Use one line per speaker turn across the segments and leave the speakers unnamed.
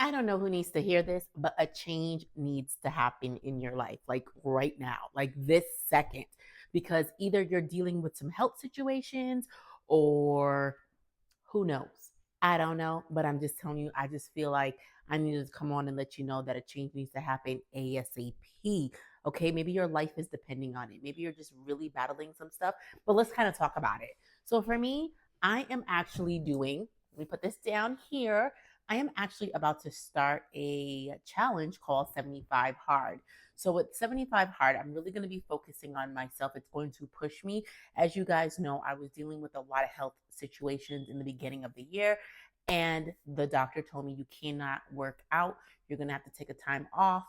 I don't know who needs to hear this, but a change needs to happen in your life, like right now, like this second, because either you're dealing with some health situations or who knows? I don't know, but I'm just telling you, I just feel like I need to come on and let you know that a change needs to happen ASAP. Okay, maybe your life is depending on it. Maybe you're just really battling some stuff, but let's kind of talk about it. So for me, I am actually doing, let me put this down here. I am actually about to start a challenge called 75 Hard. So with 75 Hard, I'm really going to be focusing on myself. It's going to push me. As you guys know, I was dealing with a lot of health situations in the beginning of the year, and the doctor told me you cannot work out. You're going to have to take a time off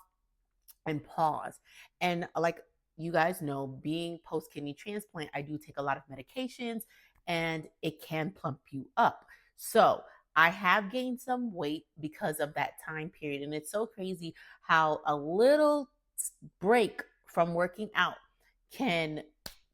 and pause. And like you guys know, being post kidney transplant, I do take a lot of medications and it can plump you up. So I have gained some weight because of that time period. And it's so crazy how a little break from working out can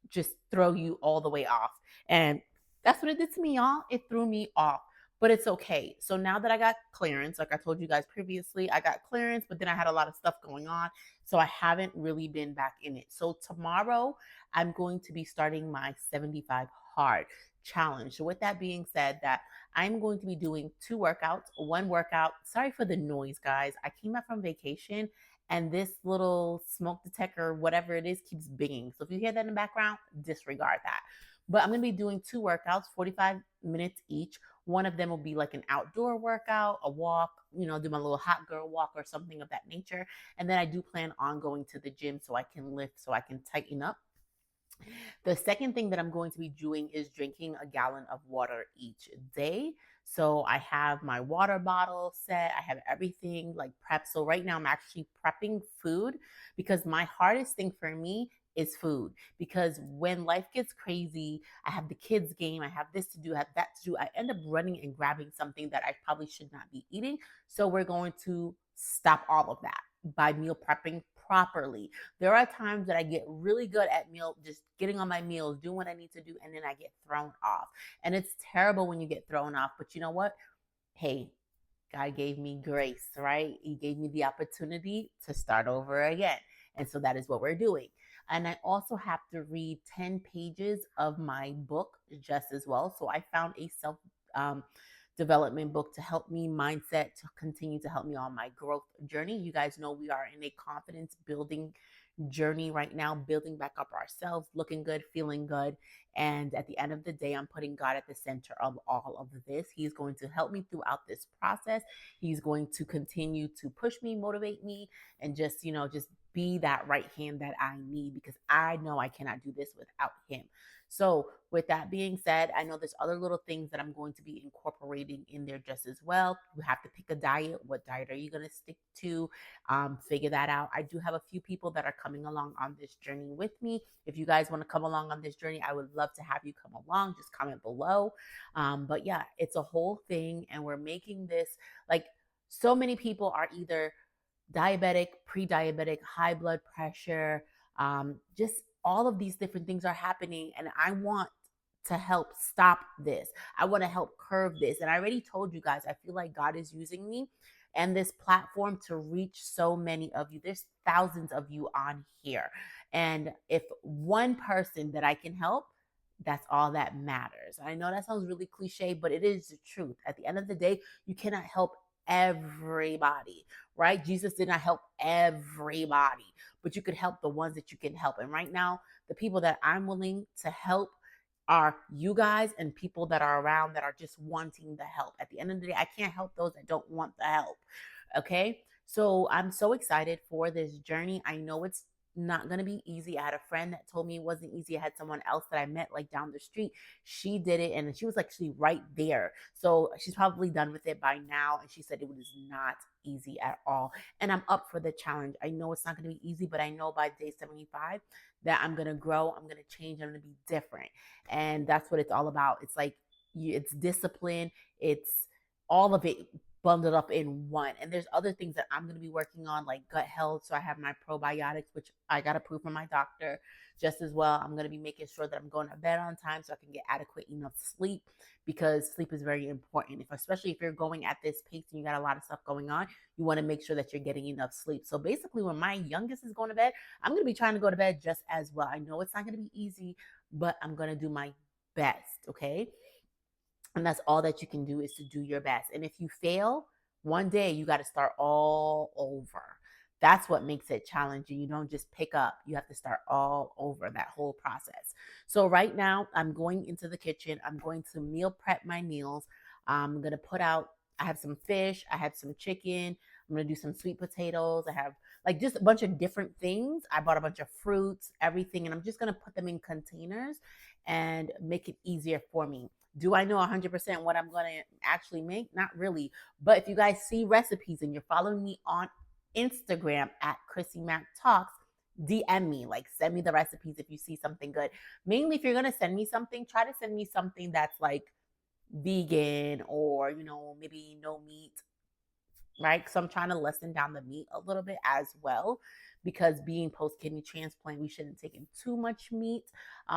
just throw you all the way off. And that's what it did to me, y'all. It threw me off, but it's okay. So now that I got clearance, like I told you guys previously, I got clearance, but then I had a lot of stuff going on. So I haven't really been back in it. So tomorrow, I'm going to be starting my 75 hard challenge. So with that being said, that I'm going to be doing two workouts. One workout, sorry for the noise, guys. I came back from vacation and this little smoke detector, whatever it is, keeps binging. So if you hear that in the background, disregard that. But I'm going to be doing two workouts, 45 minutes each. One of them will be like an outdoor workout, a walk, do my little hot girl walk or something of that nature. And then I do plan on going to the gym so I can lift, so I can tighten up. The second thing that I'm going to be doing is drinking a gallon of water each day. So I have my water bottle set. I have everything like prepped. So right now I'm actually prepping food because my hardest thing for me is food. Because when life gets crazy, I have the kids game, I have this to do, I have that to do. I end up running and grabbing something that I probably should not be eating. So we're going to stop all of that by meal prepping properly. There are times that I get really good at just getting on my meals, doing what I need to do, and then I get thrown off. And it's terrible when you get thrown off, but you know what? Hey, God gave me grace, right? He gave me the opportunity to start over again. And so that is what we're doing. And I also have to read 10 pages of my book just as well. So I found a self um, development book to help me mindset, to continue to help me on my growth journey. You guys know we are in a confidence building journey right now, building back up ourselves, looking good, feeling good. And at the end of the day, I'm putting God at the center of all of this. He's going to help me throughout this process. He's going to continue to push me, motivate me, and just be that right hand that I need, because I know I cannot do this without him. So, with that being said, I know there's other little things that I'm going to be incorporating in there just as well. You have to pick a diet. What diet are you going to stick to? Figure that out. I do have a few people that are coming along on this journey with me. If you guys want to come along on this journey, I would love to have you come along. Just comment below. But yeah, it's a whole thing, and we're making this like so many people are either diabetic, pre-diabetic, high blood pressure, just all of these different things are happening, and I want to help stop this. I want to help curb this. And I already told you guys, I feel like God is using me and this platform to reach so many of you. There's thousands of you on here. And if one person that I can help, that's all that matters. I know that sounds really cliche, but it is the truth. At the end of the day, you cannot help everybody, right? Jesus did not help everybody, but you could help the ones that you can help. And right now, the people that I'm willing to help are you guys and people that are around that are just wanting the help. At the end of the day, I can't help those that don't want the help. Okay. So I'm so excited for this journey. I know it's not going to be easy. I had a friend that told me it wasn't easy. I had someone else that I met like down the street. She did it and she was actually right there. So she's probably done with it by now. And she said it was not easy at all. And I'm up for the challenge. I know it's not going to be easy, but I know by day 75 that I'm going to grow. I'm going to change. I'm going to be different. And that's what it's all about. It's like it's discipline. It's all of it bundled up in one. And there's other things that I'm going to be working on, like gut health. So I have my probiotics, which I got approved from my doctor. Just as well, I'm going to be making sure that I'm going to bed on time so I can get adequate enough sleep, because sleep is very important. Especially if you're going at this pace and you got a lot of stuff going on, you want to make sure that you're getting enough sleep. So basically, when my youngest is going to bed, I'm going to be trying to go to bed just as well. I know it's not going to be easy, but I'm going to do my best. Okay. And that's all that you can do, is to do your best. And if you fail one day, you got to start all over. That's what makes it challenging. You don't just pick up, you have to start all over that whole process. So, right now, I'm going into the kitchen. I'm going to meal prep my meals. I'm going to put out, I have some fish, I have some chicken. I'm going to do some sweet potatoes. I have like just a bunch of different things. I bought a bunch of fruits, everything, and I'm just going to put them in containers and make it easier for me. Do I know 100% what I'm going to actually make? Not really. But if you guys see recipes and you're following me on Instagram at Crissy Mac Talks, DM me, like send me the recipes if you see something good. Mainly, if you're going to send me something, try to send me something that's like vegan, or, maybe no meat, right? So I'm trying to lessen down the meat a little bit as well, because being post kidney transplant, we shouldn't take in too much meat.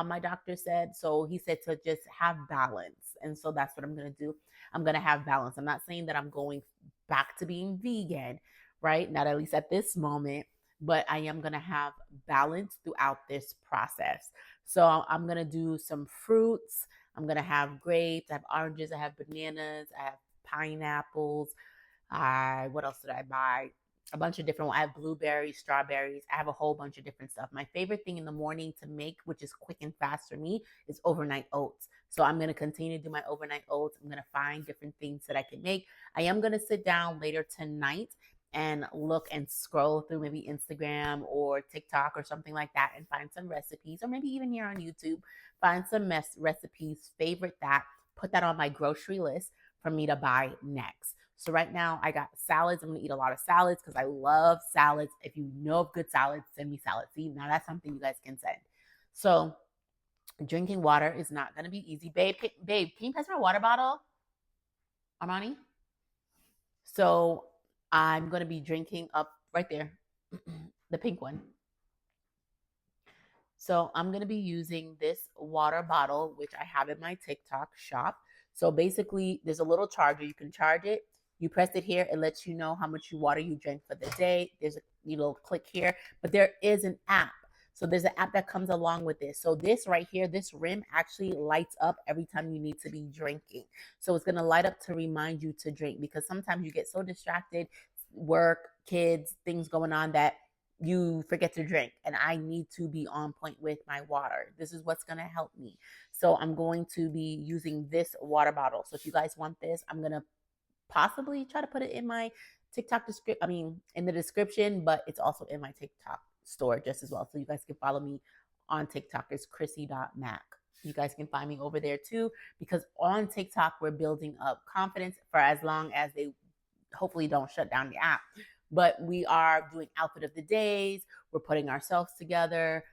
My doctor said, so he said to just have balance. And so that's what I'm going to do. I'm going to have balance. I'm not saying that I'm going back to being vegan, right? Not at least at this moment, but I am going to have balance throughout this process. So I'm going to do some fruits. I'm going to have grapes. I have oranges. I have bananas. I have pineapples. What else did I buy? A bunch of different. I have blueberries, strawberries. I have a whole bunch of different stuff. My favorite thing in the morning to make, which is quick and fast for me, is overnight oats. So I'm going to continue to do my overnight oats. I'm going to find different things that I can make. I am going to sit down later tonight and look and scroll through maybe Instagram or TikTok or something like that and find some recipes, or maybe even here on YouTube, find some recipes, favorite that, put that on my grocery list for me to buy next. So right now I got salads. I'm going to eat a lot of salads because I love salads. If you know of good salads, send me salads. See, now that's something you guys can send. So drinking water is not going to be easy. Babe, can you pass my water bottle, Armani? So I'm going to be drinking up right there, the pink one. So I'm going to be using this water bottle, which I have in my TikTok shop. So basically, there's a little charger. You can charge it. You press it here. It lets you know how much water you drank for the day. There's a little click here, but there is an app. So there's an app that comes along with this. So this right here, this rim actually lights up every time you need to be drinking. So it's going to light up to remind you to drink, because sometimes you get so distracted, work, kids, things going on, that you forget to drink, and I need to be on point with my water. This is what's going to help me. So I'm going to be using this water bottle. So if you guys want this, I'm going to possibly try to put it in my TikTok in the description, but it's also in my TikTok store just as well. So you guys can follow me on TikTok. It's Crissy.Mac. You guys can find me over there too, because on TikTok, we're building up confidence for as long as they hopefully don't shut down the app. But we are doing outfit of the days. We're putting ourselves together,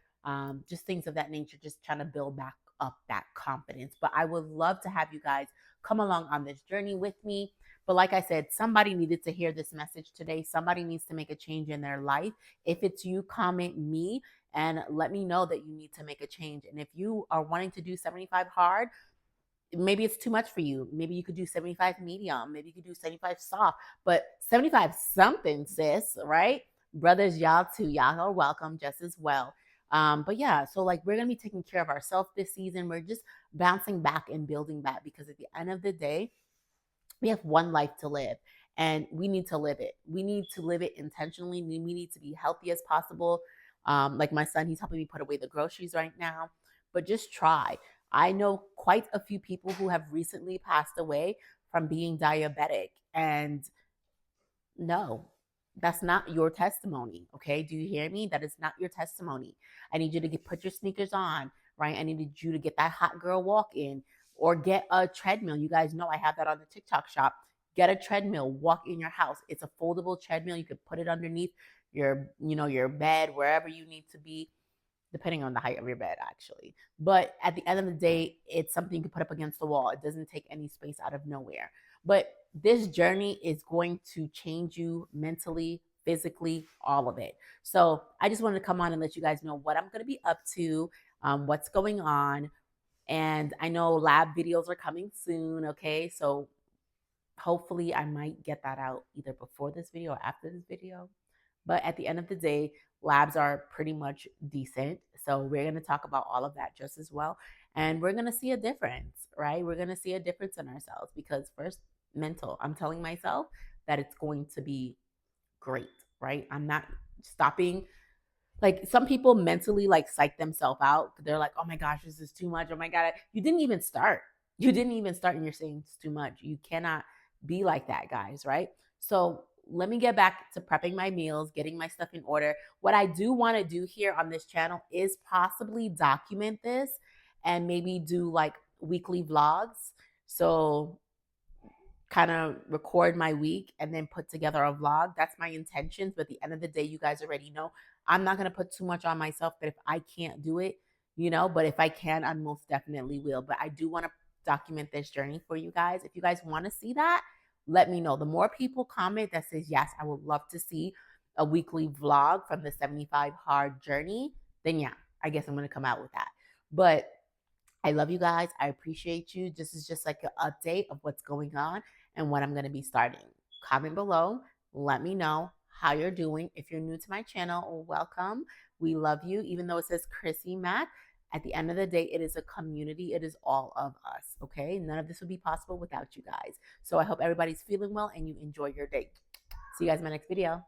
just things of that nature, just trying to build back up that confidence. But I would love to have you guys come along on this journey with me. But like I said, somebody needed to hear this message today. Somebody needs to make a change in their life. If it's you, comment me and let me know that you need to make a change. And if you are wanting to do 75 hard, maybe it's too much for you. Maybe you could do 75 medium. Maybe you could do 75 soft, but 75 something, sis, right? Brothers, y'all too. Y'all are welcome just as well. But yeah, so like we're going to be taking care of ourselves this season. We're just bouncing back and building back, because at the end of the day, we have one life to live, and we need to live it. We need to live it intentionally. We need to be healthy as possible. Like my son, he's helping me put away the groceries right now, but just try. I know quite a few people who have recently passed away from being diabetic, and no, that's not your testimony. Okay. Do you hear me? That is not your testimony. I need you to put your sneakers on, right? I needed you to get that hot girl walk in, or get a treadmill. You guys know I have that on the TikTok shop. Get a treadmill, walk in your house. It's a foldable treadmill. You could put it underneath your bed, wherever you need to be, depending on the height of your bed, actually. But at the end of the day, it's something you can put up against the wall. It doesn't take any space out of nowhere. But this journey is going to change you mentally, physically, all of it. So I just wanted to come on and let you guys know what I'm going to be up to, what's going on. And I know lab videos are coming soon. Okay. So hopefully I might get that out either before this video or after this video. But at the end of the day, labs are pretty much decent. So we're going to talk about all of that just as well. And we're going to see a difference, right? We're going to see a difference in ourselves because first, mental. I'm telling myself that it's going to be great, right? I'm not stopping. Like some people mentally like psych themselves out. They're like, oh my gosh, this is too much. Oh my God. You didn't even start. You didn't even start and you're saying it's too much. You cannot be like that, guys, right? So let me get back to prepping my meals, getting my stuff in order. What I do want to do here on this channel is possibly document this and maybe do like weekly vlogs. So kind of record my week and then put together a vlog. That's my intentions. But at the end of the day, you guys already know I'm not going to put too much on myself that if I can't do it, but if I can, I most definitely will. But I do want to document this journey for you guys. If you guys want to see that, let me know. The more people comment that says, yes, I would love to see a weekly vlog from the 75 hard journey, then yeah, I guess I'm going to come out with that. But I love you guys. I appreciate you. This is just like an update of what's going on and what I'm going to be starting. Comment below. Let me know how you're doing. If you're new to my channel, welcome. We love you. Even though it says Crissy Mac, at the end of the day, it is a community. It is all of us, okay? None of this would be possible without you guys. So I hope everybody's feeling well and you enjoy your day. See you guys in my next video.